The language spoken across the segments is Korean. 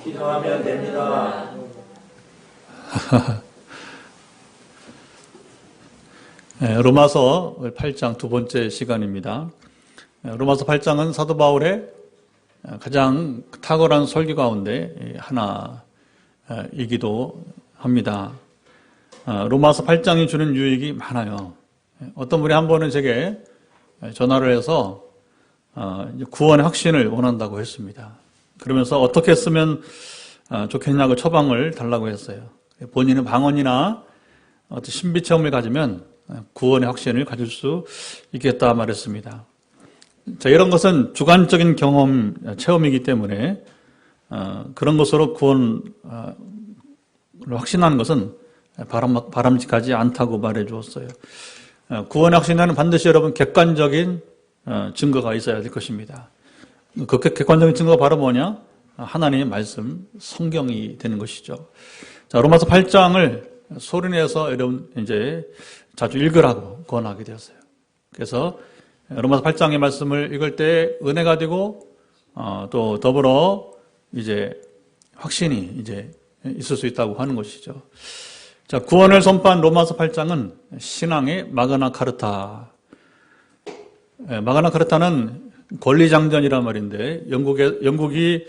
기도하면 됩니다. 로마서 8장 두 번째 시간입니다. 로마서 8장은 사도 바울의 가장 탁월한 설교 가운데 하나이기도 합니다. 로마서 8장이 주는 유익이 많아요. 어떤 분이 한 번은 제게 전화를 해서 구원의 확신을 원한다고 했습니다. 그러면서 어떻게 쓰면 좋겠냐고 처방을 달라고 했어요. 본인은 방언이나 어떤 신비 체험을 가지면 구원의 확신을 가질 수 있겠다 말했습니다. 자, 이런 것은 주관적인 경험, 체험이기 때문에 그런 것으로 구원을 확신하는 것은 바람직하지 않다고 말해 주었어요. 구원의 확신에는 반드시 여러분 객관적인 증거가 있어야 될 것입니다. 그 객관적인 증거가 바로 뭐냐? 하나님의 말씀, 성경이 되는 것이죠. 자, 로마서 8장을 소리내서 여러분 이제 자주 읽으라고 권하게 되었어요. 그래서 로마서 8장의 말씀을 읽을 때 은혜가 되고 또 더불어 이제 확신이 이제 있을 수 있다고 하는 것이죠. 자, 구원을 선포한 로마서 8장은 신앙의 마그나 카르타. 마그나 카르타는 권리장전이란 말인데 영국이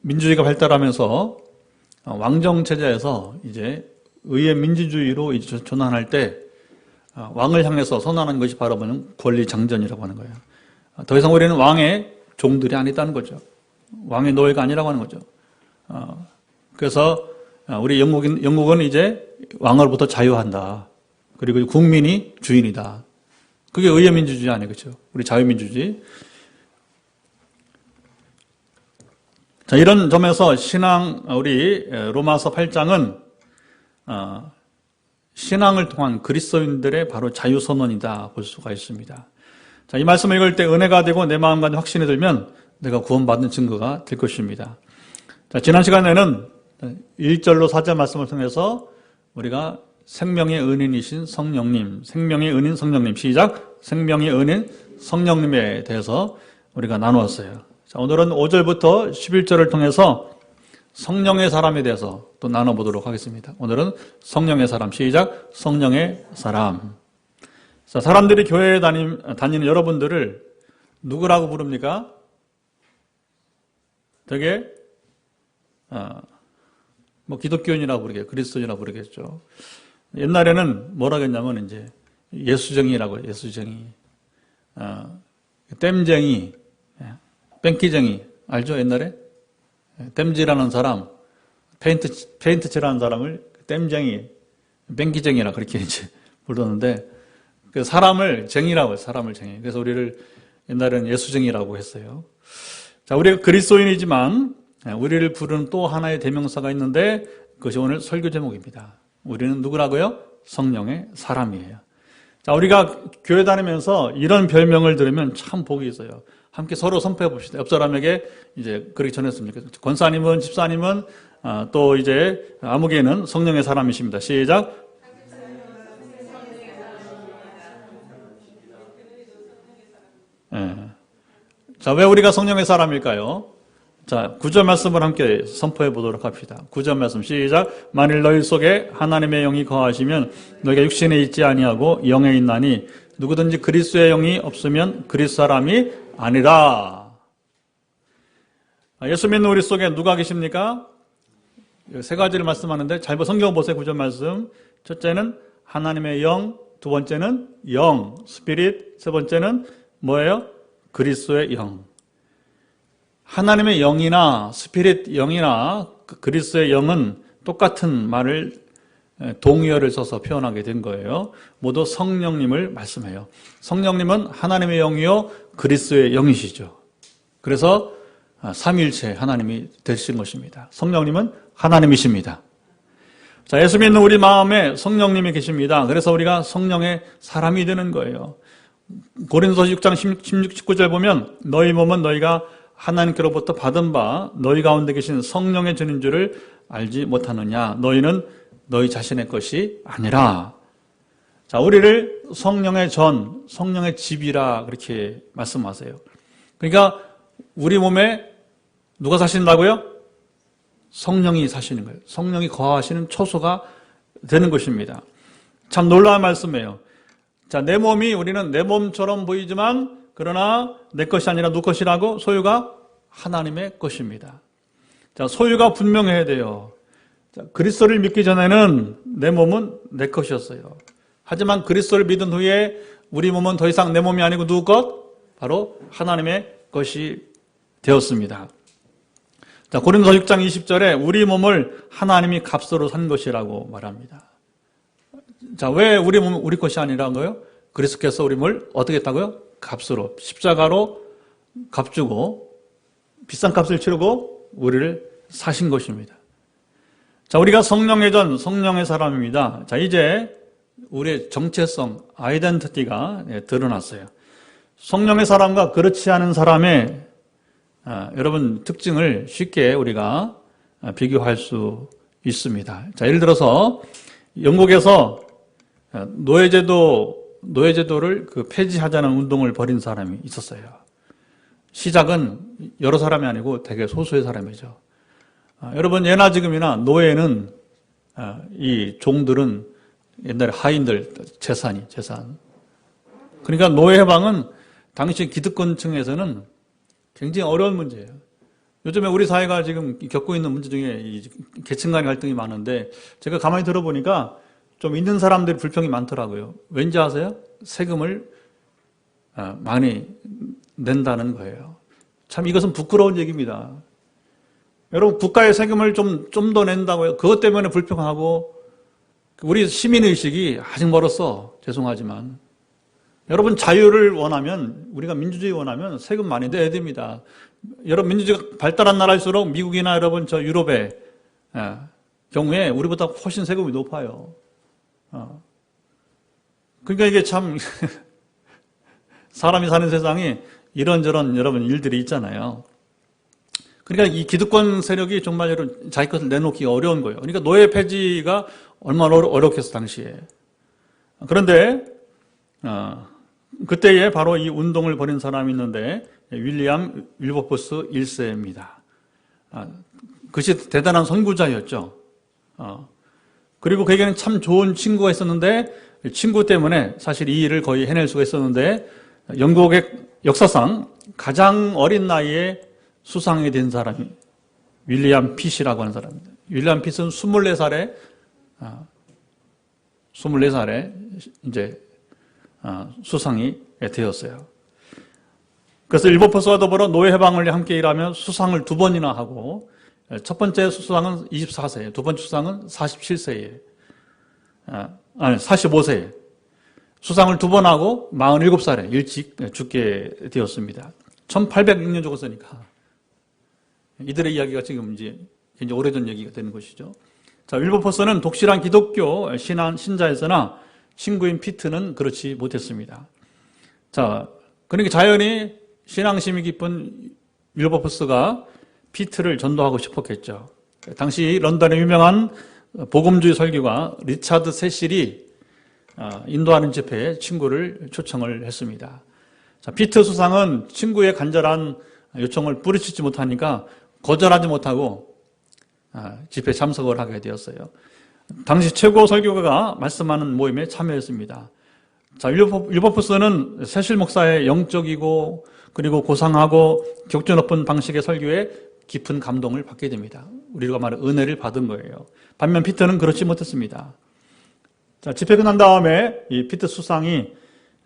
민주주의가 발달하면서 왕정 체제에서 이제 의회 민주주의로 이제 전환할 때 왕을 향해서 선언하는 것이 바로 뭐냐면 권리장전이라고 하는 거예요. 더 이상 우리는 왕의 종들이 아니다는 거죠. 왕의 노예가 아니라고 하는 거죠. 그래서 우리 영국은 이제 왕으로부터 자유한다. 그리고 국민이 주인이다. 그게 의회 민주주의 아니에요, 그렇죠? 우리 자유민주주의. 자, 이런 점에서 우리 로마서 8장은 신앙을 통한 그리스도인들의 바로 자유선언이다 볼 수가 있습니다. 자, 이 말씀을 읽을 때 은혜가 되고 내 마음 가운데 확신이 들면 내가 구원받는 증거가 될 것입니다. 자, 지난 시간에는 1절로 4절 말씀을 통해서 우리가 생명의 은인이신 성령님, 생명의 은인 성령님, 시작! 생명의 은인 성령님에 대해서 우리가 나누었어요. 자, 오늘은 5절부터 11절을 통해서 성령의 사람에 대해서 또 나눠보도록 하겠습니다. 오늘은 성령의 사람, 시작! 성령의 사람. 자, 사람들이 교회에 다니는 여러분들을 누구라고 부릅니까? 되게 기독교인이라고 부르겠죠. 그리스도인이라고 부르겠죠. 옛날에는 뭐라고 했냐면 이제 예수쟁이라고, 예수쟁이. 땜쟁이, 뺑기쟁이. 알죠? 옛날에? 땜질하는 사람, 페인트 칠하는 사람을 땜쟁이, 뺑기쟁이라 그렇게 이제 부르는데, 그 사람을 쟁이라고 해요. 사람을 쟁이. 그래서 우리를 옛날에는 예수쟁이라고 했어요. 자, 우리가 그리스도인이지만 우리를 부르는 또 하나의 대명사가 있는데 그것이 오늘 설교 제목입니다. 우리는 누구라고요? 성령의 사람이에요. 자, 우리가 교회 다니면서 이런 별명을 들으면 참 복이 있어요. 함께 서로 선포해 봅시다. 옆 사람에게 이제 그렇게 전했으면 좋겠어요. 권사님은, 집사님은, 또 이제 아무개는 성령의 사람이십니다. 시작. 네. 자, 왜 우리가 성령의 사람일까요? 자, 9절 말씀을 함께 선포해 보도록 합시다. 9절 말씀 시작. 만일 너희 속에 하나님의 영이 거하시면 너희가 육신에 있지 아니하고 영에 있나니 누구든지 그리스도의 영이 없으면 그리스도 사람이 아니라. 예수 믿는 우리 속에 누가 계십니까? 세 가지를 말씀하는데 잘 성경 보세요. 9절 말씀. 첫째는 하나님의 영, 두 번째는 영, 스피릿, 세 번째는 뭐예요? 그리스도의 영. 하나님의 영이나 스피릿 영이나 그리스도의 영은 똑같은 말을 동의어를 써서 표현하게 된 거예요. 모두 성령님을 말씀해요. 성령님은 하나님의 영이요 그리스도의 영이시죠. 그래서 삼위일체 하나님이 되신 것입니다. 성령님은 하나님이십니다. 자, 예수 믿는 우리 마음에 성령님이 계십니다. 그래서 우리가 성령의 사람이 되는 거예요. 고린도서 6장 16, 19절 보면 너희 몸은 너희가 하나님께로부터 받은 바 너희 가운데 계신 성령의 전인 줄을 알지 못하느냐. 너희는 너희 자신의 것이 아니라. 자, 우리를 성령의 전, 성령의 집이라 그렇게 말씀하세요. 그러니까 우리 몸에 누가 사신다고요? 성령이 사시는 거예요. 성령이 거하시는 초소가 되는 것입니다. 참 놀라운 말씀이에요. 자, 내 몸이 우리는 내 몸처럼 보이지만 그러나 내 것이 아니라 누구 것이라고? 소유가 하나님의 것입니다. 자, 소유가 분명해야 돼요. 자, 그리스도를 믿기 전에는 내 몸은 내 것이었어요. 하지만 그리스도를 믿은 후에 우리 몸은 더 이상 내 몸이 아니고 누구 것? 바로 하나님의 것이 되었습니다. 자, 고린도서 6장 20절에 우리 몸을 하나님이 값으로 산 것이라고 말합니다. 자, 왜 우리 몸은 우리 것이 아니라는 거예요? 그리스도께서 우리 몸을 어떻게 했다고요? 값으로, 십자가로 값주고 비싼 값을 치르고 우리를 사신 것입니다. 자, 우리가 성령의 전, 성령의 사람입니다. 자, 이제 우리의 정체성, 아이덴티티가 드러났어요. 성령의 사람과 그렇지 않은 사람의 여러분 특징을 쉽게 우리가 비교할 수 있습니다. 자, 예를 들어서 영국에서 노예제도를 폐지하자는 운동을 벌인 사람이 있었어요. 시작은 여러 사람이 아니고 되게 소수의 사람이죠. 여러분 예나 지금이나 노예는 이 종들은 옛날에 하인들 재산. 그러니까 노예 해방은 당시 기득권층에서는 굉장히 어려운 문제예요. 요즘에 우리 사회가 지금 겪고 있는 문제 중에 이 계층 간의 갈등이 많은데 제가 가만히 들어보니까 좀 있는 사람들이 불평이 많더라고요. 왠지 아세요? 세금을 많이 낸다는 거예요. 참 이것은 부끄러운 얘기입니다. 여러분 국가의 세금을 좀 더 낸다고요. 그것 때문에 불평하고 우리 시민의식이 아직 멀었어. 죄송하지만. 여러분 자유를 원하면 우리가 민주주의 원하면 세금 많이 내야 됩니다. 여러분 민주주의가 발달한 나라일수록 미국이나 여러분 저 유럽의 경우에 우리보다 훨씬 세금이 높아요. 그러니까 이게 참 사람이 사는 세상이 이런저런 여러분 일들이 있잖아요. 그러니까 이 기득권 세력이 정말 여러분 자기 것을 내놓기가 어려운 거예요. 그러니까 노예 폐지가 얼마나 어렵겠어 당시에. 그런데 그때에 바로 이 운동을 벌인 사람이 있는데 윌리엄 윌버포스 1세입니다. 그것이 대단한 선구자였죠. 그리고 그에게는 참 좋은 친구가 있었는데 친구 때문에 사실 이 일을 거의 해낼 수가 있었는데 영국의 역사상 가장 어린 나이에 수상이 된 사람이 윌리엄 핏이라고 하는 사람입니다. 윌리엄 핏은 24살에 이제 수상이 되었어요. 그래서 윌버포스와 더불어 노예 해방을 함께 일하며 수상을 2번이나 하고 첫 번째 수상은 24세, 두 번째 수상은 47세에 45세에 수상을 2번 하고 47살에 일찍 죽게 되었습니다. 1806년 죽었으니까 이들의 이야기가 지금 이제 굉장히 오래전 얘기가 되는 것이죠. 자, 윌버포스는 독실한 기독교 신자였으나 친구인 피트는 그렇지 못했습니다. 자, 그러니까 자연히 신앙심이 깊은 윌버포스가 피트를 전도하고 싶었겠죠. 당시 런던의 유명한 복음주의 설교가 리차드 세실이 인도하는 집회에 친구를 초청을 했습니다. 자, 피트 수상은 친구의 간절한 요청을 뿌리치지 못하니까 거절하지 못하고 집회에 참석을 하게 되었어요. 당시 최고 설교가가 말씀하는 모임에 참여했습니다. 자, 윌버포스는 세실 목사의 영적이고 그리고 고상하고 격조 높은 방식의 설교에 깊은 감동을 받게 됩니다. 우리가 말하는 은혜를 받은 거예요. 반면 피트는 그렇지 못했습니다. 자, 집회 끝난 다음에 이 피트 수상이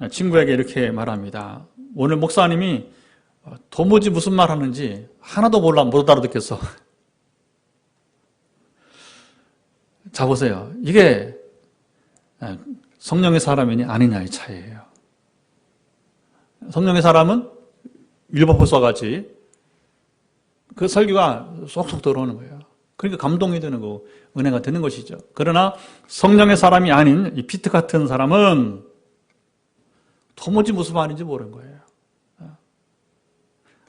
친구에게 이렇게 말합니다. 오늘 목사님이 도무지 무슨 말 하는지 하나도 못 알아듣겠어. 자, 보세요. 이게 성령의 사람이니 아니냐의 차이예요. 성령의 사람은 윌버포스와 같이 그 설교가 쏙쏙 들어오는 거예요. 그러니까 감동이 되는 거고 은혜가 되는 것이죠. 그러나 성령의 사람이 아닌 이 피트 같은 사람은 도무지 무슨 말인지 모르는 거예요.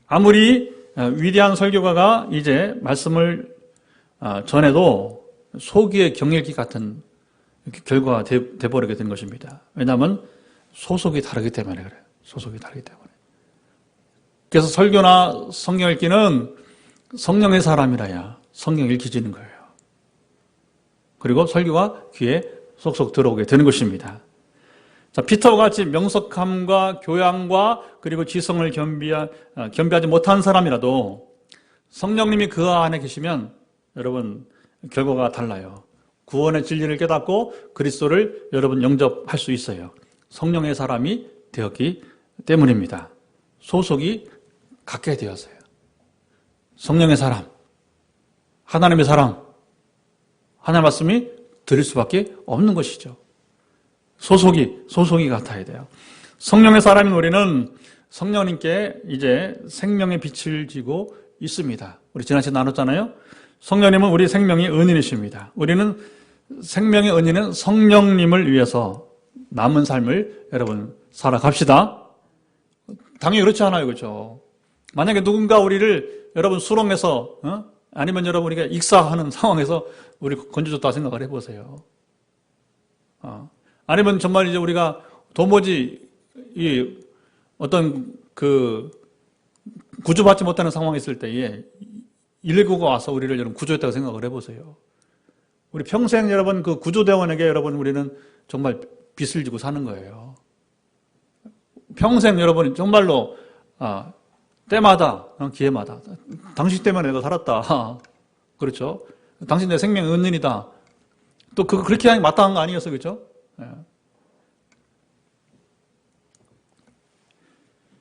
아무리 위대한 설교가가 이제 말씀을 전해도 소기의 경일기 같은 결과가 돼버리게 된 것입니다. 왜냐하면 소속이 다르기 때문에 그래요. 소속이 다르기 때문에. 그래서 설교나 성경 읽기는 성령의 사람이라야 성경 읽혀지는 거예요. 그리고 설교가 귀에 쏙쏙 들어오게 되는 것입니다. 자, 피터와 같이 명석함과 교양과 그리고 지성을 겸비하지 못한 사람이라도 성령님이 그 안에 계시면 여러분 결과가 달라요. 구원의 진리를 깨닫고 그리스도를 여러분 영접할 수 있어요. 성령의 사람이 되었기 때문입니다. 소속이 갖게 되었어요. 성령의 사람, 하나님의 사람, 하나님 말씀이 들을 수밖에 없는 것이죠. 소속이 같아야 돼요. 성령의 사람인 우리는 성령님께 이제 생명의 빛을 지고 있습니다. 우리 지난 시간에 나눴잖아요. 성령님은 우리 생명의 은인이십니다. 우리는 생명의 은인은 성령님을 위해서 남은 삶을 여러분 살아갑시다. 당연히 그렇지 않아요, 그렇죠? 만약에 누군가 우리를 여러분 수렁에서 아니면 여러분 우리가 익사하는 상황에서 우리 건져줬다 생각을 해보세요. 아니면 정말 이제 우리가 도무지 이 어떤 그 구조받지 못하는 상황이 있을 때에 119가 와서 우리를 여러분 구조했다고 생각을 해보세요. 우리 평생 여러분 그 구조대원에게 여러분 우리는 정말 빚을 지고 사는 거예요. 평생 여러분 정말로 때마다 기회마다 당신 때문에 내가 살았다. 그렇죠? 당신 내 생명의 은인이다. 또 그렇게 하는 게 마땅한 거 아니었어요, 그렇죠? 예.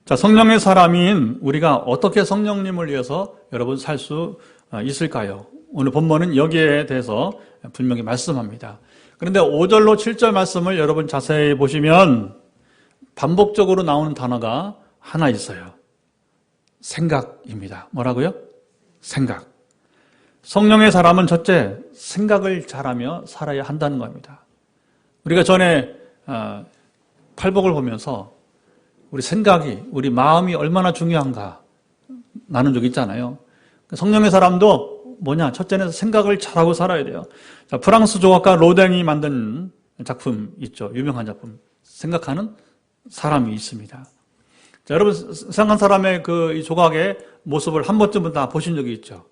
자, 성령의 사람인 우리가 어떻게 성령님을 위해서 여러분 살 수 있을까요? 오늘 본문은 여기에 대해서 분명히 말씀합니다. 그런데 5절로 7절 말씀을 여러분 자세히 보시면 반복적으로 나오는 단어가 하나 있어요. 생각입니다. 뭐라고요? 생각. 성령의 사람은 첫째, 생각을 잘하며 살아야 한다는 겁니다. 우리가 전에 팔복을 보면서 우리 생각이, 우리 마음이 얼마나 중요한가 나눈 적 있잖아요. 성령의 사람도 뭐냐? 첫째는 생각을 잘하고 살아야 돼요. 자, 프랑스 조각가 로댕이 만든 작품 있죠. 유명한 작품. 생각하는 사람이 있습니다. 자, 여러분 생각한 사람의 이 조각의 모습을 한 번쯤은 다 보신 적이 있죠.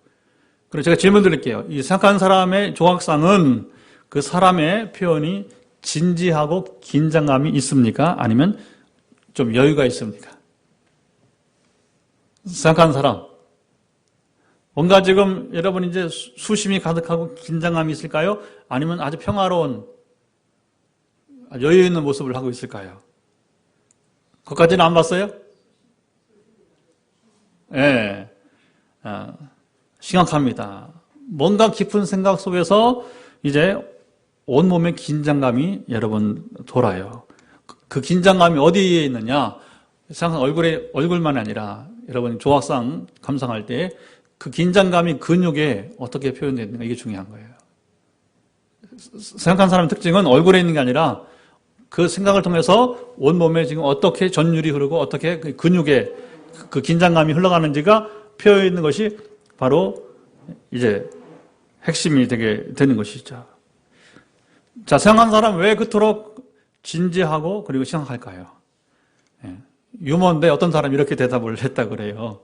그리고 제가 질문 드릴게요. 이 생각한 사람의 조각상은 그 사람의 표현이 진지하고 긴장감이 있습니까? 아니면 좀 여유가 있습니까? 생각한 사람. 뭔가 지금 여러분 이제 수심이 가득하고 긴장감이 있을까요? 아니면 아주 평화로운 여유 있는 모습을 하고 있을까요? 그것까지는 안 봤어요? 예. 심각합니다. 뭔가 깊은 생각 속에서 이제 온몸의 긴장감이 여러분 돌아요. 그 긴장감이 어디에 있느냐? 얼굴만이 아니라 여러분 조각상 감상할 때 그 긴장감이 근육에 어떻게 표현되는가 이게 중요한 거예요. 생각한 사람의 특징은 얼굴에 있는 게 아니라 그 생각을 통해서 온몸에 지금 어떻게 전율이 흐르고 어떻게 그 근육에 그 긴장감이 흘러가는지가 표현해 있는 것이 바로 이제 핵심이 되게 되는 것이죠. 자, 생각한 사람은 왜 그토록 진지하고 그리고 심각할까요? 예. 유머인데 어떤 사람이 이렇게 대답을 했다 그래요.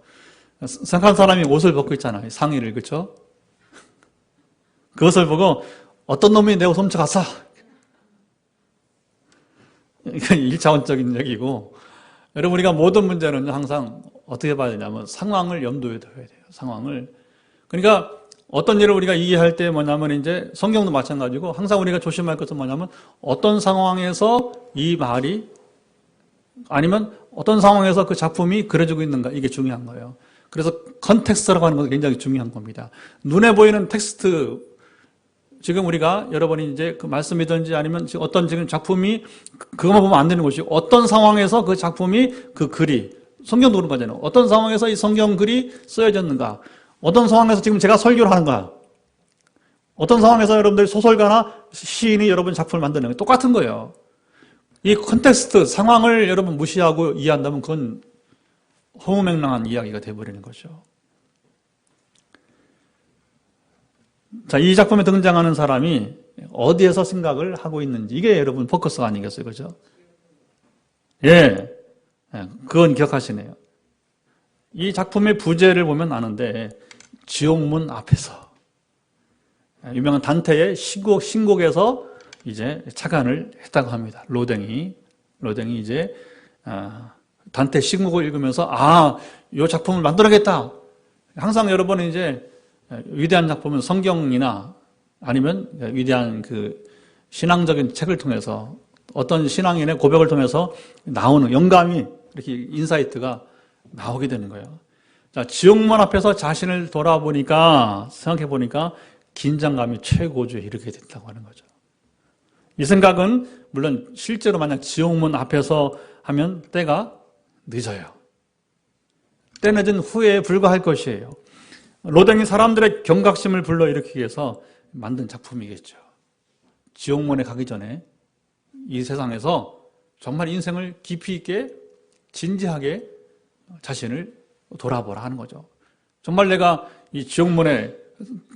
생각한 사람이 옷을 벗고 있잖아요. 상의를, 그렇죠? 그것을 보고 어떤 놈이 내 옷 훔쳐갔어? 이건 1차원적인 얘기고, 여러분 우리가 모든 문제는 항상 어떻게 봐야 되냐면 상황을 염두에 둬야 돼요. 상황을. 그러니까 어떤 일을 우리가 이해할 때 뭐냐면 이제 성경도 마찬가지고 항상 우리가 조심할 것은 뭐냐면 어떤 상황에서 이 말이 아니면 어떤 상황에서 그 작품이 그려지고 있는가 이게 중요한 거예요. 그래서 컨텍스트라고 하는 것은 굉장히 중요한 겁니다. 눈에 보이는 텍스트 지금 우리가 여러분이 이제 그 말씀이든지 아니면 어떤 지금 작품이 그것만 보면 안 되는 것이고 어떤 상황에서 그 작품이 그 글이 성경도 그런 거잖아요. 어떤 상황에서 이 성경 글이 쓰여졌는가 어떤 상황에서 지금 제가 설교를 하는가 어떤 상황에서 여러분들이 소설가나 시인이 여러분 작품을 만드는 거 똑같은 거예요. 이 컨텍스트 상황을 여러분 무시하고 이해한다면 그건 허무맹랑한 이야기가 되어버리는 거죠. 자, 이 작품에 등장하는 사람이 어디에서 생각을 하고 있는지 이게 여러분 포커스가 아니겠어요, 그죠? 예, 그건 기억하시네요. 이 작품의 부제를 보면 아는데 지옥문 앞에서 유명한 단테의 신곡에서 이제 착안을 했다고 합니다. 로댕이 이제 단테 신곡을 읽으면서 이 작품을 만들어야겠다. 항상 여러분은 이제 위대한 작품은 성경이나 아니면 위대한 그 신앙적인 책을 통해서 어떤 신앙인의 고백을 통해서 나오는 영감이 이렇게 인사이트가 나오게 되는 거예요. 자, 지옥문 앞에서 자신을 돌아보니까 생각해 보니까 긴장감이 최고조에 이르게 됐다고 하는 거죠. 이 생각은 물론 실제로 만약 지옥문 앞에서 하면 때가 늦어요. 때 늦은 후에 불과할 것이에요. 로댕이 사람들의 경각심을 불러일으키기 위해서 만든 작품이겠죠. 지옥문에 가기 전에 이 세상에서 정말 인생을 깊이 있게 진지하게 자신을 돌아보라 하는 거죠. 정말 내가 이 지옥문에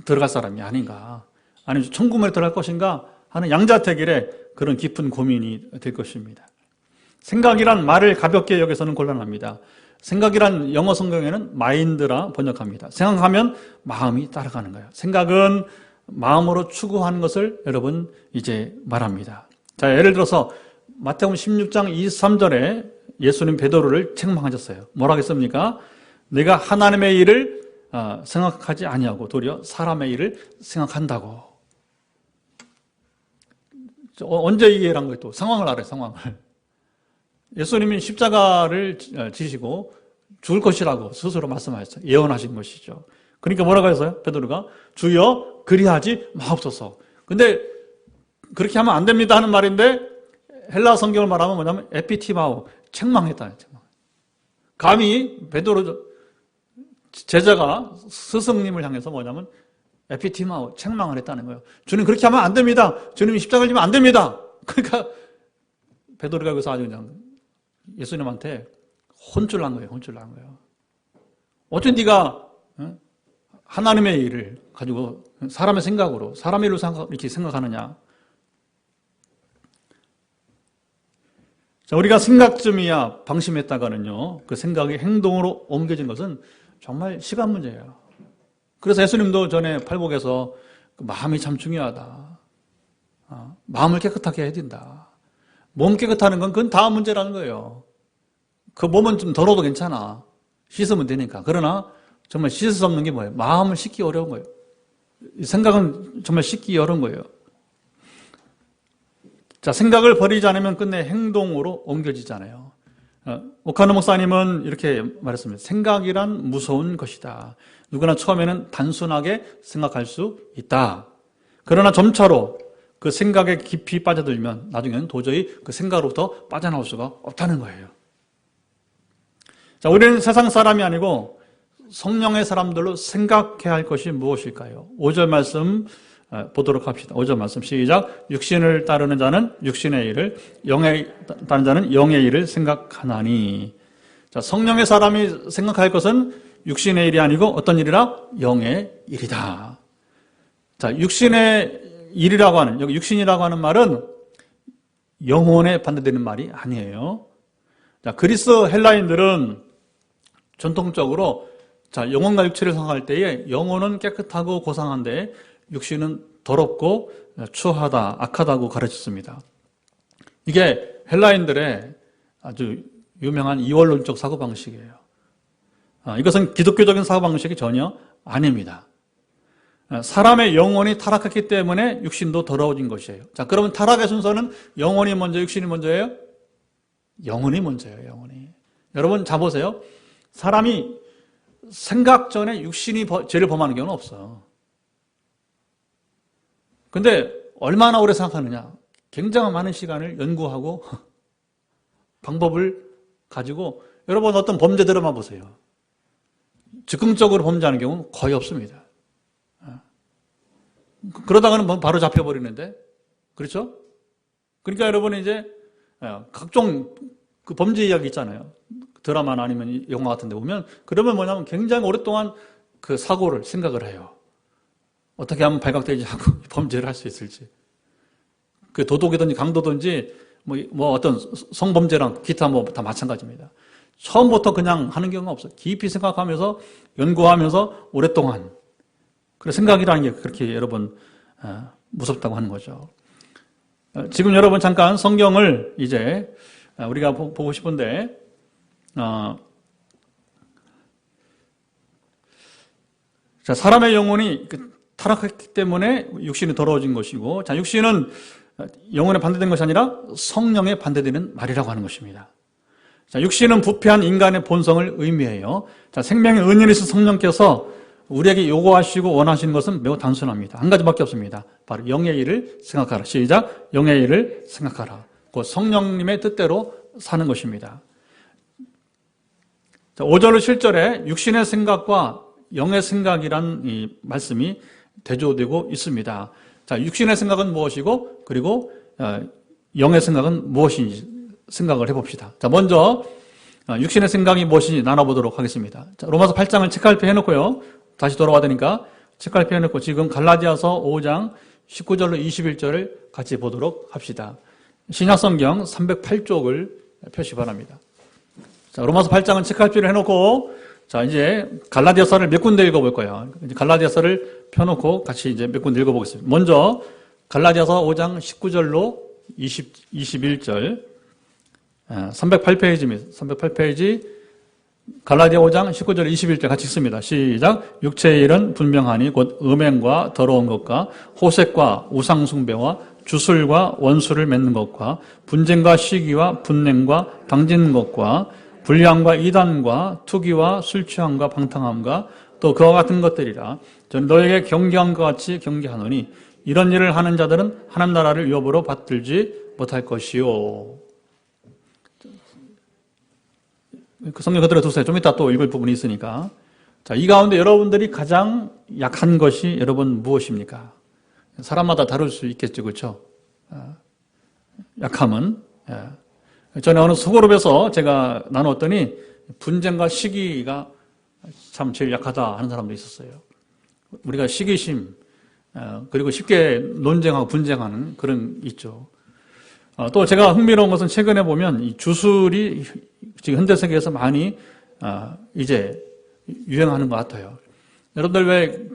들어갈 사람이 아닌가, 아니면 천국문에 들어갈 것인가 하는 양자택일의 그런 깊은 고민이 될 것입니다. 생각이란 말을 가볍게 여기서는 곤란합니다. 생각이란 영어 성경에는 마인드라 번역합니다. 생각하면 마음이 따라가는 거예요. 생각은 마음으로 추구하는 것을 여러분 이제 말합니다. 자, 예를 들어서 마태복음 16장 23절에 예수님 베드로를 책망하셨어요. 뭐라고 했습니까? 내가 하나님의 일을 생각하지 아니하고 도리어 사람의 일을 생각한다고. 언제 이 얘기를 한 거예요? 또 상황을 알아요. 상황을. 예수님이 십자가를 지시고 죽을 것이라고 스스로 말씀하셨어요. 예언하신 것이죠. 그러니까 뭐라고 했어요? 베드로가 주여 그리하지 마옵소서. 근데 그렇게 하면 안 됩니다 하는 말인데 헬라 성경을 말하면 뭐냐면 에피티마오, 책망했다. 책망. 감히 베드로 제자가 스승님을 향해서 뭐냐면 에피티마오, 책망을 했다는 거예요. 주님 그렇게 하면 안 됩니다. 주님이 십자가를 지면 안 됩니다. 그러니까 베드로가 여기서 아주 그냥 예수님한테 혼쭐 난 거예요. 혼쭐 난 거예요. 어째 네가 하나님의 일을 가지고 사람의 생각으로 사람의 일로 이렇게 생각하느냐. 자, 우리가 생각쯤이야 방심했다가는요, 그 생각이 행동으로 옮겨진 것은 정말 시간 문제예요. 그래서 예수님도 전에 팔복에서 마음이 참 중요하다. 마음을 깨끗하게 해야 된다. 몸 깨끗하는 건 그건 다음 문제라는 거예요. 그 몸은 좀 더러워도 괜찮아. 씻으면 되니까. 그러나 정말 씻을 수 없는 게 뭐예요? 마음을 씻기 어려운 거예요. 생각은 정말 씻기 어려운 거예요. 자, 생각을 버리지 않으면 끝내 행동으로 옮겨지잖아요. 오카노 목사님은 이렇게 말했습니다. 생각이란 무서운 것이다. 누구나 처음에는 단순하게 생각할 수 있다. 그러나 점차로 그 생각에 깊이 빠져들면 나중에는 도저히 그 생각으로부터 빠져나올 수가 없다는 거예요. 자, 우리는 세상 사람이 아니고 성령의 사람들로 생각해야 할 것이 무엇일까요? 5절 말씀 보도록 합시다. 5절 말씀 시작. 육신을 따르는 자는 육신의 일을, 영에 따르는 자는 영의 일을 생각하나니. 자, 성령의 사람이 생각할 것은 육신의 일이 아니고 어떤 일이라? 영의 일이다. 자, 육신의 일이라고 하는, 여기 육신이라고 하는 말은 영혼에 반대되는 말이 아니에요. 자, 그리스 헬라인들은 전통적으로 자, 영혼과 육체를 생각할 때에 영혼은 깨끗하고 고상한데 육신은 더럽고 추하다, 악하다고 가르쳤습니다. 이게 헬라인들의 아주 유명한 이원론적 사고방식이에요. 이것은 기독교적인 사고방식이 전혀 아닙니다. 사람의 영혼이 타락했기 때문에 육신도 더러워진 것이에요. 자, 그러면 타락의 순서는 영혼이 먼저, 육신이 먼저예요? 영혼이 먼저예요, 영혼이. 여러분, 자 보세요. 사람이 생각 전에 육신이 죄를 범하는 경우는 없어. 근데 얼마나 오래 생각하느냐? 굉장히 많은 시간을 연구하고 방법을 가지고 여러분 어떤 범죄들만 보세요. 즉흥적으로 범죄하는 경우는 거의 없습니다. 그러다가는 바로 잡혀버리는데, 그렇죠? 그러니까 여러분이 이제 각종 그 범죄 이야기 있잖아요. 드라마나 아니면 영화 같은 데 보면, 그러면 뭐냐면 굉장히 오랫동안 그 사고를 생각을 해요. 어떻게 하면 발각되지 않고 범죄를 할 수 있을지. 그 도둑이든지 강도든지 뭐 어떤 성범죄랑 기타 뭐 다 마찬가지입니다. 처음부터 그냥 하는 경우가 없어요. 깊이 생각하면서 연구하면서 오랫동안. 그래서 생각이라는 게 그렇게 여러분 무섭다고 하는 거죠. 지금 여러분 잠깐 성경을 이제 우리가 보고 싶은데, 자, 사람의 영혼이 타락했기 때문에 육신이 더러워진 것이고, 자, 육신은 영혼에 반대된 것이 아니라 성령에 반대되는 말이라고 하는 것입니다. 자, 육신은 부패한 인간의 본성을 의미해요. 자, 생명의 은연이신 성령께서 우리에게 요구하시고 원하시는 것은 매우 단순합니다. 한 가지밖에 없습니다. 바로 영의 일을 생각하라. 시작. 영의 일을 생각하라. 그 성령님의 뜻대로 사는 것입니다. 자, 5절로 7절에 육신의 생각과 영의 생각이란 이 말씀이 대조되고 있습니다. 자, 육신의 생각은 무엇이고, 그리고 영의 생각은 무엇인지 생각을 해봅시다. 자, 먼저 육신의 생각이 무엇인지 나눠보도록 하겠습니다. 자, 로마서 8장을 책갈피 해놓고요. 다시 돌아와야 되니까 책갈피 해놓고 지금 갈라디아서 5장 19절로 21절을 같이 보도록 합시다. 신약성경 308쪽을 표시 바랍니다. 자, 로마서 8장은 책갈피를 해놓고, 자, 이제 갈라디아서를 몇 군데 읽어볼 거예요. 이제 갈라디아서를 펴놓고 같이 이제 몇 군데 읽어보겠습니다. 먼저 갈라디아서 5장 19절로 21절, 308페이지입니다. 308페이지 갈라디아 5장 19절 21절 같이 읽습니다. 시작. 육체의 일은 분명하니 곧 음행과 더러운 것과 호색과 우상숭배와 주술과 원수를 맺는 것과 분쟁과 시기와 분냉과 당짓는 것과 불량과 이단과 투기와 술취함과 방탕함과 또 그와 같은 것들이라. 저는 너에게 경계한 것 같이 경계하노니 이런 일을 하는 자들은 하나님 나라를 유업으로 받들지 못할 것이요. 그 성경 그대로 두세요. 좀 이따 또 읽을 부분이 있으니까. 자, 이 가운데 여러분들이 가장 약한 것이 여러분 무엇입니까? 사람마다 다를 수 있겠죠, 그렇죠? 약함은. 전에 어느 소그룹에서 제가 나눴더니 분쟁과 시기가 참 제일 약하다 하는 사람도 있었어요. 우리가 시기심, 그리고 쉽게 논쟁하고 분쟁하는 그런 있죠. 또 제가 흥미로운 것은 최근에 보면 이 주술이 지금 현대 세계에서 많이 이제 유행하는 것 같아요. 여러분들 왜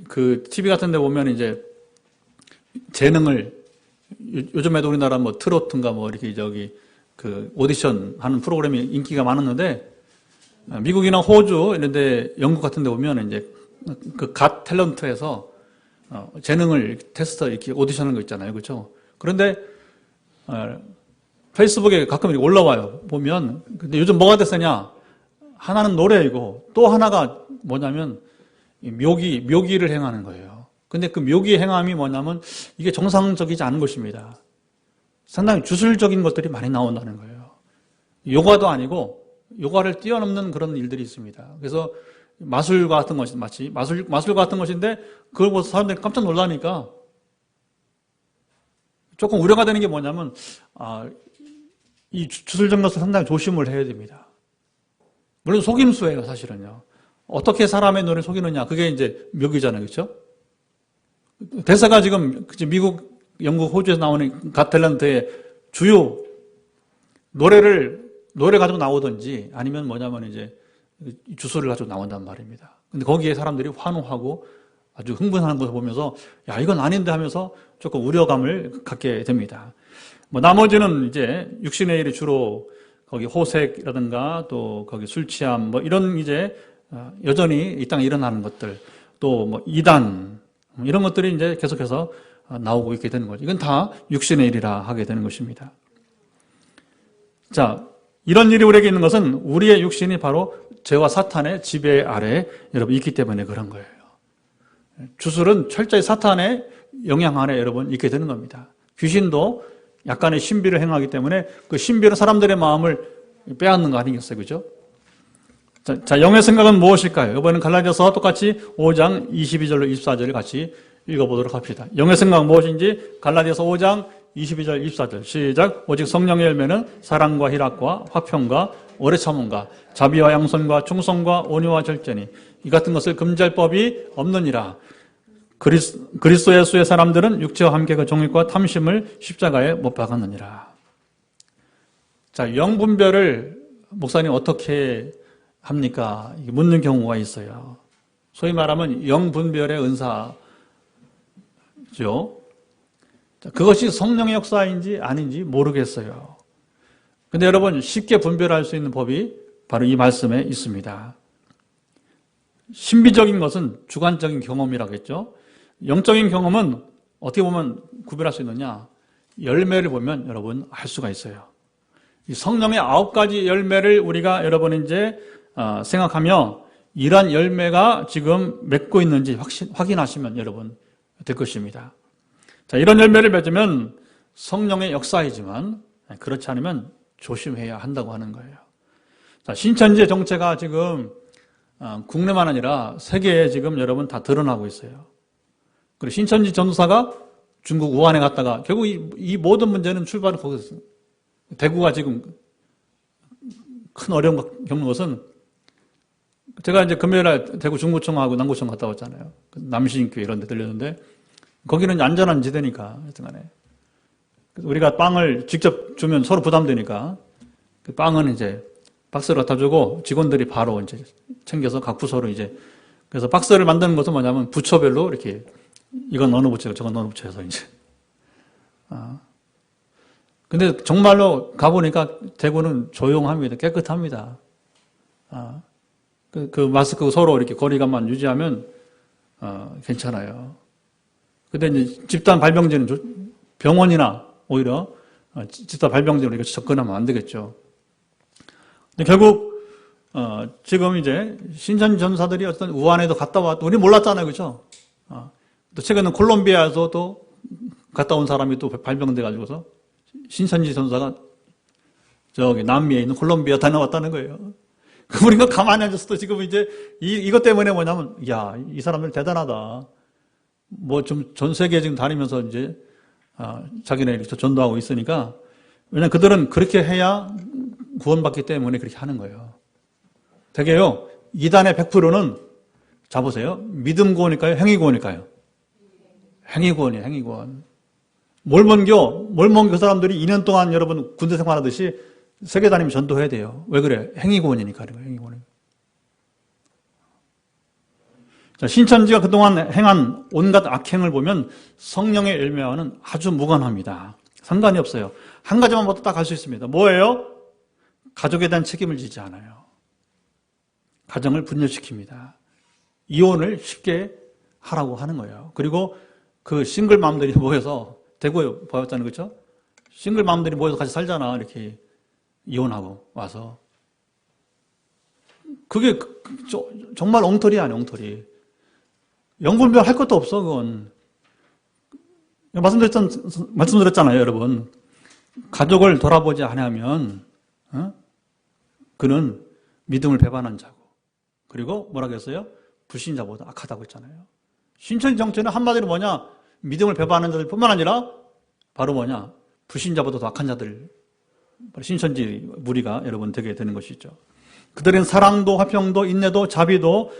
그 TV 같은 데 보면 이제 재능을 요즘에도 우리나라 뭐 트로트인가 뭐 이렇게 저기 그 오디션 하는 프로그램이 인기가 많았는데, 미국이나 호주 이런 데 영국 같은 데 보면 이제 그 갓 탤런트에서 재능을 테스트 이렇게 오디션하는 거 있잖아요. 그렇죠? 그런데 페이스북에 가끔 이렇게 올라와요. 보면. 근데 요즘 뭐가 됐으냐? 하나는 노래이고 또 하나가 뭐냐면 묘기를 행하는 거예요. 근데 그 묘기 행함이 뭐냐면 이게 정상적이지 않은 것입니다. 상당히 주술적인 것들이 많이 나온다는 거예요. 요가도 아니고 요가를 뛰어넘는 그런 일들이 있습니다. 그래서 마술 같은 것이 마치 마술 같은 것인데 그걸 보고 사람들이 깜짝 놀라니까 조금 우려가 되는 게 뭐냐면 이 주술적인 것을 상당히 조심을 해야 됩니다. 물론 속임수예요, 사실은요. 어떻게 사람의 눈을 속이느냐, 그게 이제 묘기잖아요, 그렇죠? 대사가 지금 미국, 영국, 호주에서 나오는 갓탤런트의 주요 노래 가지고 나오든지 아니면 뭐냐면 이제 주술을 가지고 나온단 말입니다. 근데 거기에 사람들이 환호하고 아주 흥분하는 것을 보면서 야, 이건 아닌데 하면서 조금 우려감을 갖게 됩니다. 뭐 나머지는 이제 육신의 일이 주로 거기 호색이라든가 또 거기 술 취함 뭐 이런 이제 여전히 이 땅에 일어나는 것들, 또 뭐 이단 이런 것들이 이제 계속해서 나오고 있게 되는 거죠. 이건 다 육신의 일이라 하게 되는 것입니다. 자, 이런 일이 우리에게 있는 것은 우리의 육신이 바로 죄와 사탄의 지배 아래 여러분 있기 때문에 그런 거예요. 주술은 철저히 사탄의 영향 아래 여러분 있게 되는 겁니다. 귀신도 약간의 신비를 행하기 때문에 그 신비로 사람들의 마음을 빼앗는 거 아니겠어요, 그죠? 자, 영의 생각은 무엇일까요? 이번에는 갈라디아서 똑같이 5장 22절로 24절을 같이 읽어보도록 합시다. 영의 생각은 무엇인지 갈라디아서 5장 22절 24절 시작. 오직 성령의 열매는 사랑과 희락과 화평과 오래 참음과 자비와 양선과 충성과 온유와 절제니 이 같은 것을 금지할 법이 없느니라. 그리스도 예수의 사람들은 육체와 함께 그 정욕과 탐심을 십자가에 못 박았느니라. 자, 영분별을 목사님 어떻게 합니까? 묻는 경우가 있어요. 소위 말하면 영분별의 은사, 그죠? 그것이 성령의 역사인지 아닌지 모르겠어요. 근데 여러분, 쉽게 분별할 수 있는 법이 바로 이 말씀에 있습니다. 신비적인 것은 주관적인 경험이라고 했죠. 영적인 경험은 어떻게 보면 구별할 수 있느냐? 열매를 보면 여러분 알 수가 있어요. 이 성령의 9가지 열매를 우리가 여러분 이제 생각하며 이러한 열매가 지금 맺고 있는지 확인하시면 여러분 될 것입니다. 자, 이런 열매를 맺으면 성령의 역사이지만 그렇지 않으면 조심해야 한다고 하는 거예요. 자, 신천지의 정체가 지금 국내만 아니라 세계에 지금 여러분 다 드러나고 있어요. 그리고 신천지 전도사가 중국 우한에 갔다가 결국 이 모든 문제는 출발은 거기서 대구가 지금 큰 어려움 겪는 것은 제가 이제 금요일날 대구 중구청하고 남구청 갔다 왔잖아요. 남신교회 이런 데 들렸는데 거기는 안전한 지대니까 하여튼간에 우리가 빵을 직접 주면 서로 부담되니까 그 빵은 이제 박스를 갖다 주고 직원들이 바로 이제 챙겨서 각 부서로 이제 그래서 박스를 만드는 것은 뭐냐면 부처별로 이렇게 이건 어느 부처고 저건 어느 부처에서 이제 근데 정말로 가보니까 대구는 조용합니다. 깨끗합니다. 그 마스크 서로 이렇게 거리감만 유지하면 괜찮아요. 근데 이제 집단 발병제는 병원이나 오히려 집단 발병제로 이렇게 접근하면 안 되겠죠. 근데 결국 지금 이제 신천 전사들이 어떤 우한에도 갔다 왔, 우리 몰랐잖아요, 그렇죠? 또 최근에 콜롬비아에서 또 갔다 온 사람이 또 발병돼 가지고서 신천지 전사가 저기 남미에 있는 콜롬비아 다녀왔다는 거예요. 우리가 가만히 앉았어도 지금 이제 이것 때문에 뭐냐면 야, 이 사람들 대단하다. 뭐 좀 전 세계 지금 다니면서 이제 자기네 이렇게 전도하고 있으니까 왜냐면 그들은 그렇게 해야 구원받기 때문에 그렇게 하는 거예요. 되게요. 이단의 100%는 자보세요. 믿음 구원일까요? 행위 구원일까요? 행위 구원이에요. 행위 구원. 뭘 먼겨 그 사람들이 2년 동안 여러분 군대 생활하듯이 세계 다니면 전도해야 돼요. 왜 그래? 행위 구원이니까 그래요. 행위 구원. 자, 신천지가 그동안 행한 온갖 악행을 보면 성령의 열매와는 아주 무관합니다. 상관이 없어요. 한 가지만 봐도 딱 알 수 있습니다. 뭐예요? 가족에 대한 책임을 지지 않아요. 가정을 분열시킵니다. 이혼을 쉽게 하라고 하는 거예요. 그리고 그 싱글맘들이 모여서 대구에 보였잖아요. 그렇죠? 싱글맘들이 모여서 같이 살잖아. 이렇게 이혼하고 와서. 그게 정말 엉터리 아니야, 엉터리. 영분별 할 것도 없어, 그건. 말씀드렸잖아요, 여러분. 가족을 돌아보지 않으면, 그는 믿음을 배반한 자고. 그리고 뭐라고 했어요? 불신자보다 악하다고 했잖아요. 신천지 정체는 한마디로 뭐냐? 믿음을 배반하는 자들 뿐만 아니라, 바로 뭐냐? 불신자보다 더 악한 자들. 신천지 무리가 여러분 되게 되는 것이죠. 그들은 사랑도 화평도 인내도 자비도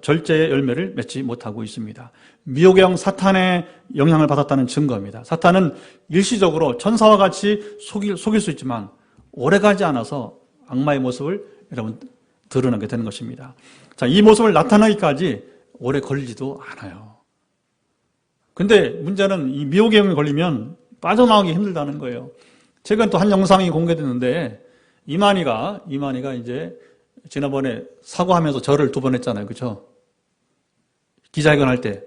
절제의 열매를 맺지 못하고 있습니다. 미혹의 영 사탄의 영향을 받았다는 증거입니다. 사탄은 일시적으로 천사와 같이 속일 수 있지만 오래가지 않아서 악마의 모습을 여러분 드러나게 되는 것입니다. 자, 이 모습을 나타나기까지 오래 걸리지도 않아요. 근데 문제는 이 미혹의 영에 걸리면 빠져나오기 힘들다는 거예요. 최근 또 한 영상이 공개됐는데 이만희가 이제 지난번에 사과하면서 절을 2번 했잖아요. 그렇죠? 기자회견할 때.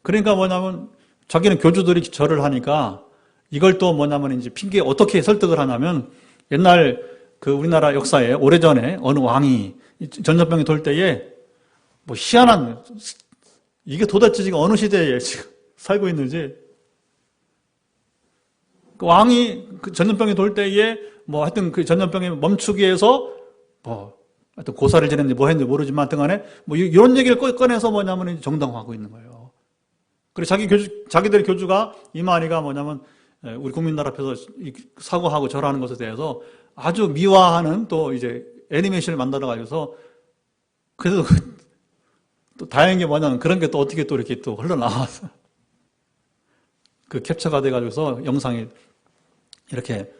그러니까 뭐냐면 자기는 교주들이 절을 하니까 이걸 또 뭐냐면 이제 핑계 어떻게 설득을 하냐면 옛날 그 우리나라 역사에 오래전에 어느 왕이 전염병이 돌 때에 뭐 희한한 이게 도대체 지금 어느 시대에 지금 살고 있는지 그 왕이 그 전염병이 돌 때에 뭐 하여튼 그 전염병이 멈추기 위해서 뭐 하여튼 고사를 지냈는지 뭐 했는지 모르지만 하여튼 간에 뭐 이런 얘기를 꺼내서 뭐냐면 정당화하고 있는 거예요. 그리고 자기들의 교주가 이만희가 뭐냐면 우리 국민들 앞에서 사과하고 절하는 것에 대해서 아주 미화하는 또 이제 애니메이션을 만들어 가지고서 그래서 또 다행인 게 뭐냐면 그런 게 또 어떻게 또 이렇게 또 흘러나와서 그 캡처가 돼 가지고서 영상이 이렇게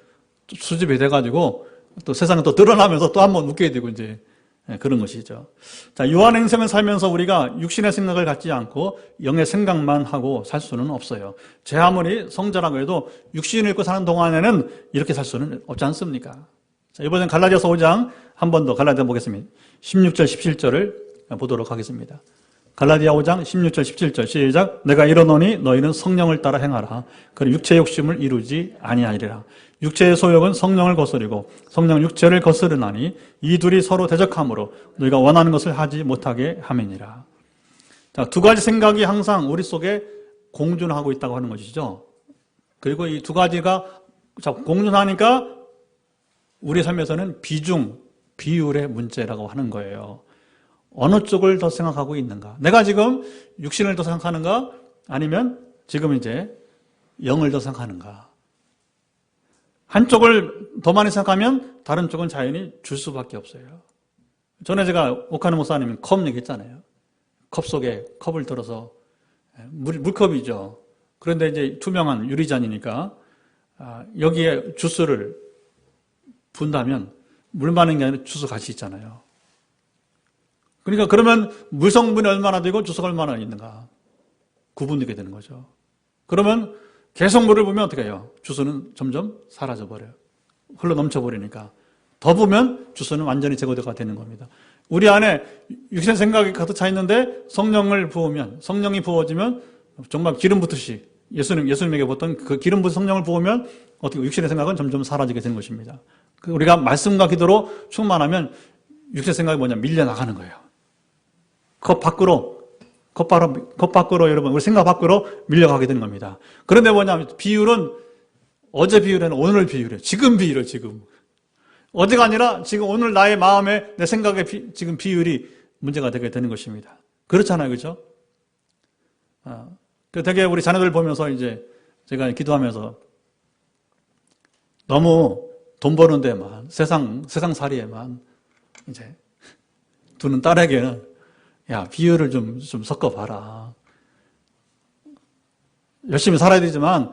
수집이 돼 가지고 또 세상에 또 드러나면서 또 한 번 웃게 되고 이제 그런 것이죠. 자, 유한 행생을 살면서 우리가 육신의 생각을 갖지 않고 영의 생각만 하고 살 수는 없어요. 제 아무리 성자라고 해도 육신을 입고 사는 동안에는 이렇게 살 수는 없지 않습니까? 자, 이번엔 갈라디아서 5장 한 번 더 갈라디아 보겠습니다. 16절, 17절을 보도록 하겠습니다. 갈라디아 5장 16절, 17절 시작. 내가 이르노니 너희는 성령을 따라 행하라. 그리고 육체의 욕심을 이루지 아니하리라. 육체의 소욕은 성령을 거스리고 성령 육체를 거스르나니 이 둘이 서로 대적함으로 너희가 원하는 것을 하지 못하게 함이니라. 자, 두 가지 생각이 항상 우리 속에 공존하고 있다고 하는 것이죠. 그리고 이 두 가지가 공존하니까 우리 삶에서는 비중, 비율의 문제라고 하는 거예요. 어느 쪽을 더 생각하고 있는가? 내가 지금 육신을 더 생각하는가? 아니면 지금 이제 영을 더 생각하는가? 한쪽을 더 많이 생각하면 다른 쪽은 자연히 줄 수밖에 없어요. 전에 제가 오카노 목사님이 컵 얘기했잖아요. 컵 속에 컵을 들어서 물컵이죠. 그런데 이제 투명한 유리잔이니까 여기에 주스를 붓다면 물 많은 게 아니라 주스 같이 있잖아요. 그러니까 그러면 물 성분이 얼마나 되고 주스가 얼마나 있는가 구분되게 되는 거죠. 그러면 계속 물을 부으면 어떻게 해요? 주스는 점점 사라져버려요. 흘러 넘쳐버리니까. 더 부으면 주스는 완전히 제거가 되는 겁니다. 우리 안에 육신의 생각이 가득 차 있는데 성령을 부으면, 성령이 부어지면 정말 기름 붓듯이 예수님에게 부었던 그 기름 붓은 성령을 부으면 어떻게 육신의 생각은 점점 사라지게 되는 것입니다. 우리가 말씀과 기도로 충만하면 육신의 생각이 뭐냐? 밀려나가는 거예요. 컵 밖으로 여러분, 우리 생각 밖으로 밀려가게 되는 겁니다. 그런데 뭐냐면, 비율은, 어제 비율에는 오늘 비율이에요. 지금 비율이에요, 지금. 어제가 아니라 지금 오늘 나의 마음에, 내 생각의 지금 비율이 문제가 되게 되는 것입니다. 그렇잖아요, 그죠? 되게 우리 자녀들 보면서 이제 제가 기도하면서 너무 돈 버는 데만, 세상살이에만 이제 두는 딸에게는 야, 비율을 좀 섞어봐라. 열심히 살아야 되지만,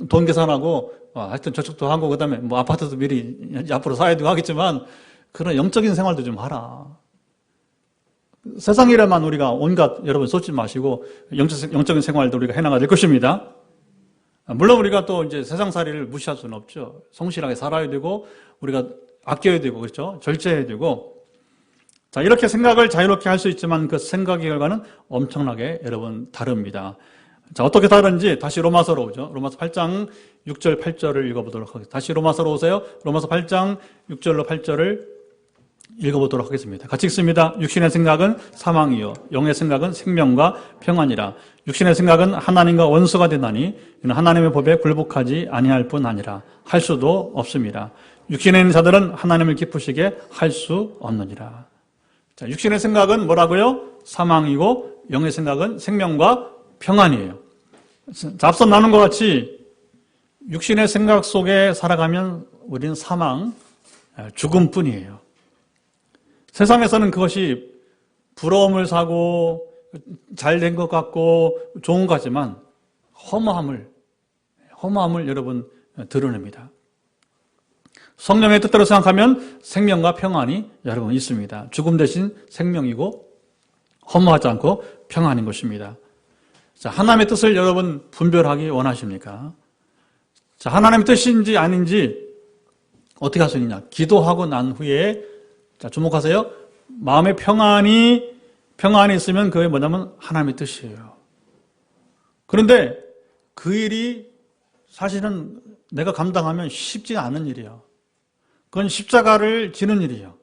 돈 계산하고, 하여튼 저축도 하고, 그 다음에 뭐 아파트도 미리 앞으로 사야 되고 하겠지만, 그런 영적인 생활도 좀 하라. 세상 일에만 우리가 온갖 여러분 쏟지 마시고, 영적인 생활도 우리가 해나가야 될 것입니다. 물론 우리가 또 이제 세상살이를 무시할 수는 없죠. 성실하게 살아야 되고, 우리가 아껴야 되고, 그렇죠? 절제해야 되고, 자, 이렇게 생각을 자유롭게 할 수 있지만 그 생각의 결과는 엄청나게 여러분 다릅니다. 자, 어떻게 다른지 다시 로마서로 오죠. 로마서 8장 6절 8절을 읽어보도록 하겠습니다. 다시 로마서로 오세요. 로마서 8장 6절로 8절을 읽어보도록 하겠습니다. 같이 읽습니다. 육신의 생각은 사망이요 영의 생각은 생명과 평안이라. 육신의 생각은 하나님과 원수가 되나니 이는 하나님의 법에 굴복하지 아니할 뿐 아니라 할 수도 없습니다. 육신에 있는 자들은 하나님을 기쁘시게 할 수 없느니라. 자, 육신의 생각은 뭐라고요? 사망이고 영의 생각은 생명과 평안이에요. 자, 앞서 나눈 것 같이 육신의 생각 속에 살아가면 우리는 사망, 죽음뿐이에요. 세상에서는 그것이 부러움을 사고 잘된 것 같고 좋은 것 같지만 허무함을 여러분 드러냅니다. 성령의 뜻대로 생각하면 생명과 평안이 여러분 있습니다. 죽음 대신 생명이고 허무하지 않고 평안인 것입니다. 자, 하나님의 뜻을 여러분 분별하기 원하십니까? 자, 하나님의 뜻인지 아닌지 어떻게 할 수 있느냐? 기도하고 난 후에 자, 주목하세요. 마음의 평안이 있으면 그게 뭐냐면 하나님의 뜻이에요. 그런데 그 일이 사실은 내가 감당하면 쉽지 않은 일이에요. 그건 십자가를 지는 일이에요.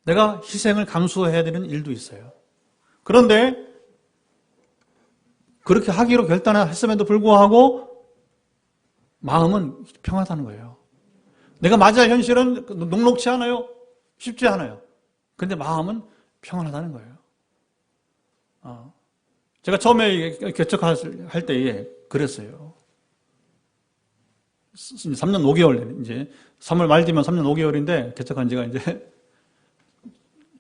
내가 희생을 감수해야 되는 일도 있어요. 그런데 그렇게 하기로 결단했음에도 불구하고 마음은 평안하다는 거예요. 내가 맞이할 현실은 녹록치 않아요. 쉽지 않아요. 그런데 마음은 평안하다는 거예요. 제가 처음에 개척할 때에 그랬어요. 3년 5개월, 이제 3월 말 되면 3년 5개월인데 개척한 지가 이제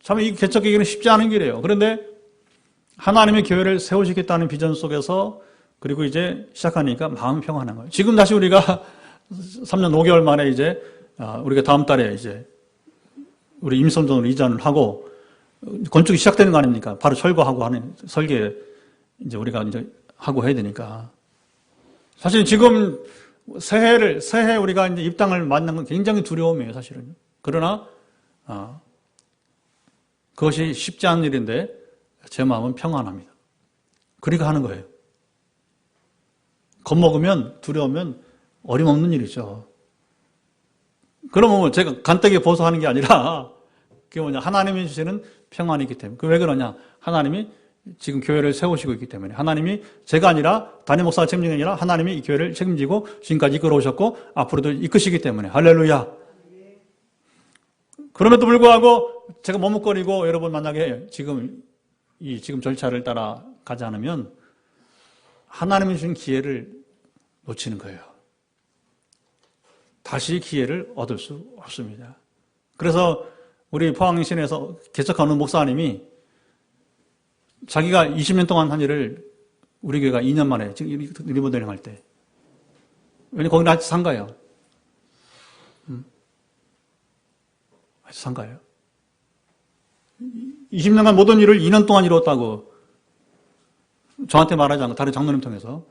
참 이 개척하기는 쉽지 않은 길이에요. 그런데 하나님의 교회를 세우시겠다는 비전 속에서 그리고 이제 시작하니까 마음 평안한 거예요. 지금 다시 우리가 3년 5개월 만에 이제 우리가 다음 달에 이제 우리 임선동으로 이전을 하고 건축이 시작되는 거 아닙니까? 바로 철거하고 하는 설계 이제 우리가 이제 하고 해야 되니까. 사실 지금 새해 우리가 이제 입당을 맞는 건 굉장히 두려움이에요, 사실은. 그러나, 그것이 쉽지 않은 일인데 제 마음은 평안합니다. 그러니까 하는 거예요. 겁먹으면, 두려우면 어림없는 일이죠. 그러면 제가 간단하게 보수하는 게 아니라 그게 뭐냐, 하나님이 주시는 평안이기 때문에. 그 왜 그러냐, 하나님이 지금 교회를 세우시고 있기 때문에. 하나님이 제가 아니라 담임 목사가 책임지는 게 아니라 하나님이 이 교회를 책임지고 지금까지 이끌어 오셨고 앞으로도 이끄시기 때문에. 할렐루야. 그럼에도 불구하고 제가 머뭇거리고 여러분 만약에 지금 절차를 따라 가지 않으면 하나님이 주신 기회를 놓치는 거예요. 다시 기회를 얻을 수 없습니다. 그래서 우리 포항신에서 개척하는 목사님이 자기가 20년 동안 한 일을 우리 교회가 2년 만에 지금 리모델링 할 때, 왜냐면 거기는 아직 상가예요. 아직 상가예요. 20년간 모든 일을 2년 동안 이루었다고 저한테 말하지 않고 다른 장로님 통해서,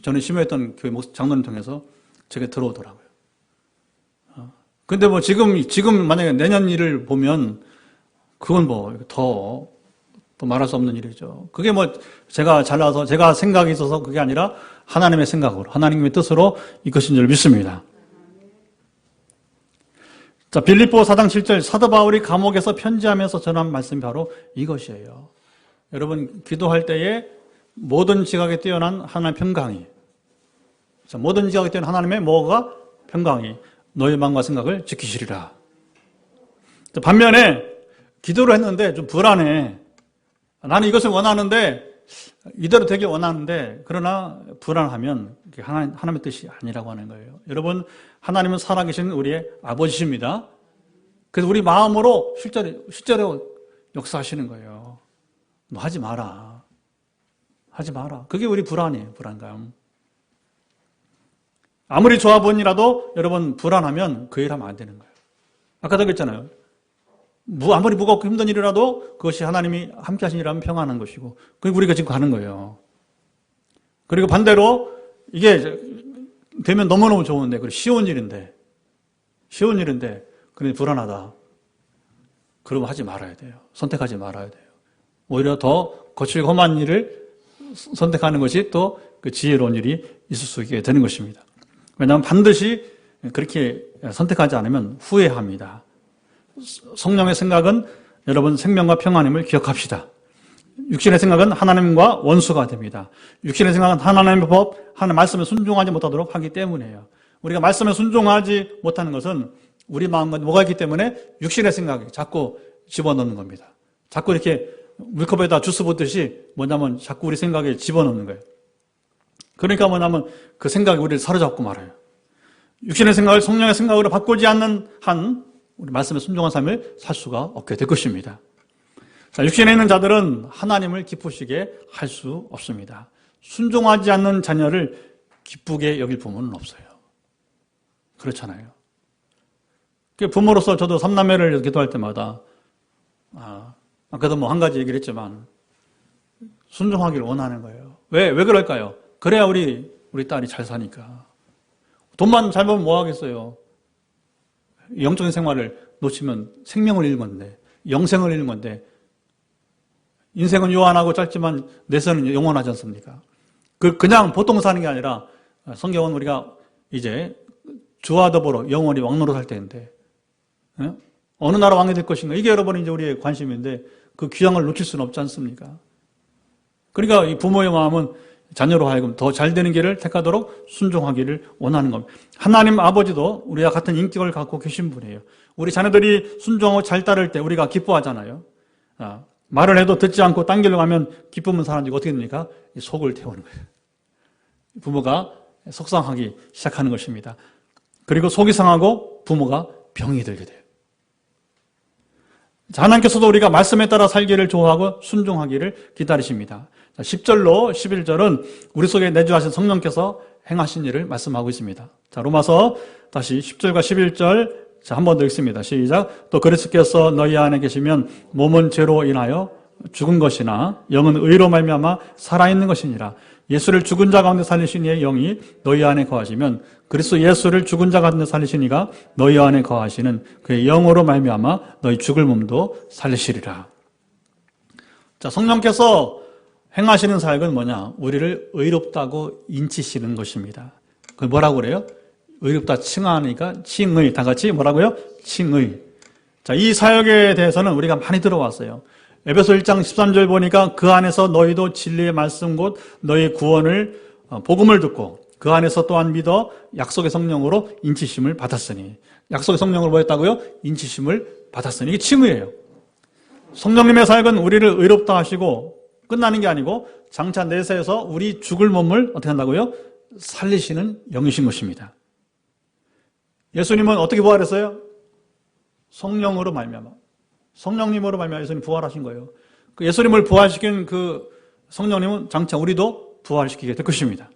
저는 심호했던 교회 장로님 통해서 제게 들어오더라고요. 근데 뭐 지금 만약에 내년 일을 보면 그건 뭐 더 말할 수 없는 일이죠. 그게 뭐 제가 잘나서 제가 생각이 있어서 그게 아니라 하나님의 생각으로, 하나님의 뜻으로 이것인 줄 믿습니다. 자, 빌립보 4장 7절 사도 바울이 감옥에서 편지하면서 전한 말씀이 바로 이것이에요. 여러분 기도할 때에 모든 지각에 뛰어난 하나님의 평강이, 자, 모든 지각에 뛰어난 하나님의 뭐가 평강이 너의 마음과 생각을 지키시리라. 자, 반면에 기도를 했는데 좀 불안해. 나는 이것을 원하는데 이대로 되길 원하는데 그러나 불안하면 하나님의 뜻이 아니라고 하는 거예요. 여러분, 하나님은 살아계신 우리의 아버지십니다. 그래서 우리 마음으로 실제로 역사하시는 거예요. 너 하지 마라. 하지 마라. 그게 우리 불안이에요. 불안감. 아무리 좋아 보이라도 여러분 불안하면 그 일 하면 안 되는 거예요. 아까도 그랬잖아요. 아무리 무겁고 힘든 일이라도 그것이 하나님이 함께 하신 일이라면 평안한 것이고, 그리고 우리가 지금 가는 거예요. 그리고 반대로 이게 되면 너무너무 좋은데, 그리고 쉬운 일인데, 그런데 불안하다. 그러면 하지 말아야 돼요. 선택하지 말아야 돼요. 오히려 더 거칠고 험한 일을 선택하는 것이 또 그 지혜로운 일이 있을 수 있게 되는 것입니다. 왜냐하면 반드시 그렇게 선택하지 않으면 후회합니다. 성령의 생각은 여러분 생명과 평안임을 기억합시다. 육신의 생각은 하나님과 원수가 됩니다. 육신의 생각은 하나님의 법, 하나님의 말씀에 순종하지 못하도록 하기 때문이에요. 우리가 말씀에 순종하지 못하는 것은 우리 마음과 뭐가 있기 때문에 육신의 생각이 자꾸 집어넣는 겁니다. 자꾸 이렇게 물컵에다 주스 붓듯이 뭐냐면 자꾸 우리 생각에 집어넣는 거예요. 그러니까 뭐냐면 그 생각이 우리를 사로잡고 말아요. 육신의 생각을 성령의 생각으로 바꾸지 않는 한 우리 말씀에 순종한 삶을 살 수가 없게 될 것입니다. 자, 육신에 있는 자들은 하나님을 기쁘시게 할 수 없습니다. 순종하지 않는 자녀를 기쁘게 여길 부모는 없어요. 그렇잖아요. 부모로서 저도 삼남매를 기도할 때마다 아까도 뭐 한 가지 얘기를 했지만 순종하기를 원하는 거예요. 왜 그럴까요? 그래야 우리 딸이 잘 사니까. 돈만 잘 벌면 뭐 하겠어요? 영적인 생활을 놓치면 생명을 잃는 건데, 영생을 잃는 건데, 인생은 요한하고 짧지만 내세는 영원하지 않습니까? 그냥 보통 사는 게 아니라 성경은 우리가 이제 주와 더불어 영원히 왕노로 살 때인데, 어느 나라 왕이 될 것인가? 이게 여러분 이제 우리의 관심인데 그 귀향을 놓칠 수는 없지 않습니까? 그러니까 이 부모의 마음은 자녀로 하여금 더 잘 되는 길을 택하도록 순종하기를 원하는 겁니다. 하나님 아버지도 우리와 같은 인격을 갖고 계신 분이에요. 우리 자녀들이 순종하고 잘 따를 때 우리가 기뻐하잖아요. 말을 해도 듣지 않고 딴 길로 가면 기쁨은 사라지고 어떻게 됩니까? 속을 태우는 거예요. 부모가 속상하기 시작하는 것입니다. 그리고 속이 상하고 부모가 병이 들게 돼요. 하나님께서도 우리가 말씀에 따라 살기를 좋아하고 순종하기를 기다리십니다. 10절로 11절은 우리 속에 내주하신 성령께서 행하신 일을 말씀하고 있습니다. 자, 로마서 다시 10절과 11절 자, 한 번 더 읽습니다. 시작. 또 그리스도께서 너희 안에 계시면 몸은 죄로 인하여 죽은 것이나 영은 의로 말미암아 살아있는 것이니라. 예수를 죽은 자 가운데 살리신 이의 영이 너희 안에 거하시면 그리스도 예수를 죽은 자 가운데 살리신 이가 너희 안에 거하시는 그의 영으로 말미암아 너희 죽을 몸도 살리시리라. 자, 성령께서 행하시는 사역은 뭐냐? 우리를 의롭다고 인치시는 것입니다. 그 뭐라고 그래요? 의롭다 칭하니까 칭의. 다 같이 뭐라고요? 칭의. 자, 이 사역에 대해서는 우리가 많이 들어왔어요. 에베소 1장 13절 보니까 그 안에서 너희도 진리의 말씀 곧 너희 구원을 복음을 듣고 그 안에서 또한 믿어 약속의 성령으로 인치심을 받았으니. 약속의 성령으로 뭐 했다고요? 인치심을 받았으니. 이게 칭의예요. 성령님의 사역은 우리를 의롭다 하시고 끝나는 게 아니고 장차 내세에서 우리 죽을 몸을 어떻게 한다고요? 살리시는 영이신 것입니다. 예수님은 어떻게 부활했어요? 성령으로 말미암아. 성령님으로 말미암아 예수님 부활하신 거예요. 그 예수님을 부활시킨 그 성령님은 장차 우리도 부활시키게 될 것입니다.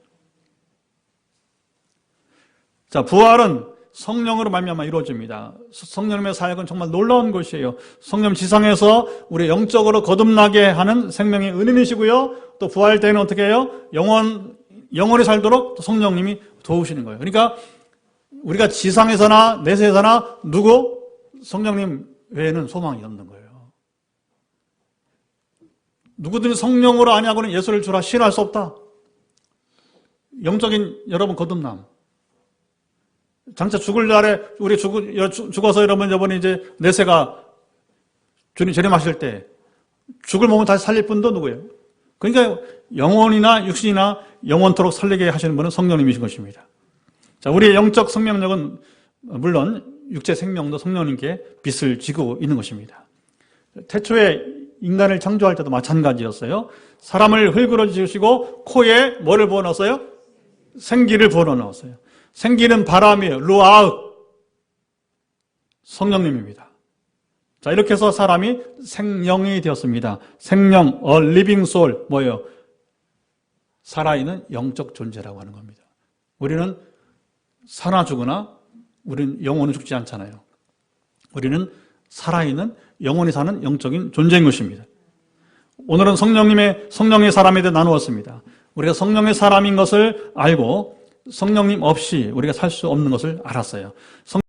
자, 부활은 성령으로 말미암아 이루어집니다. 성령님의 사역은 정말 놀라운 것이에요. 성령 지상에서 우리 영적으로 거듭나게 하는 생명의 은인이시고요. 또 부활 때는 어떻게 해요? 영원히 살도록 성령님이 도우시는 거예요. 그러니까 우리가 지상에서나 내세에서나 누구? 성령님 외에는 소망이 없는 거예요. 누구든지 성령으로 아니하고는 예수를 주라 신할 수 없다. 영적인 여러분 거듭남. 장차 죽을 날에 우리 죽어서 여러분 이번에 이제 내세가 주님 재림하실 때 죽을 몸은 다시 살릴 분도 누구예요? 그러니까 영혼이나 육신이나 영원토록 살리게 하시는 분은 성령님이신 것입니다. 자, 우리의 영적 생명력은 물론 육체 생명도 성령님께 빚을 지고 있는 것입니다. 태초에 인간을 창조할 때도 마찬가지였어요. 사람을 흙으로 지으시고 코에 뭐를 부어넣었어요? 생기를 부어넣었어요. 생기는 바람이에요. 루아흐. 성령님입니다. 자, 이렇게 해서 사람이 생명이 되었습니다. 생명, a living soul, 뭐예요? 살아있는 영적 존재라고 하는 겁니다. 우리는 사나 죽으나 우리는 영혼은 죽지 않잖아요. 우리는 살아있는 영혼이 사는 영적인 존재인 것입니다. 오늘은 성령의 사람에 대해 나누었습니다. 우리가 성령의 사람인 것을 알고 성령님 없이 우리가 살 수 없는 것을 알았어요.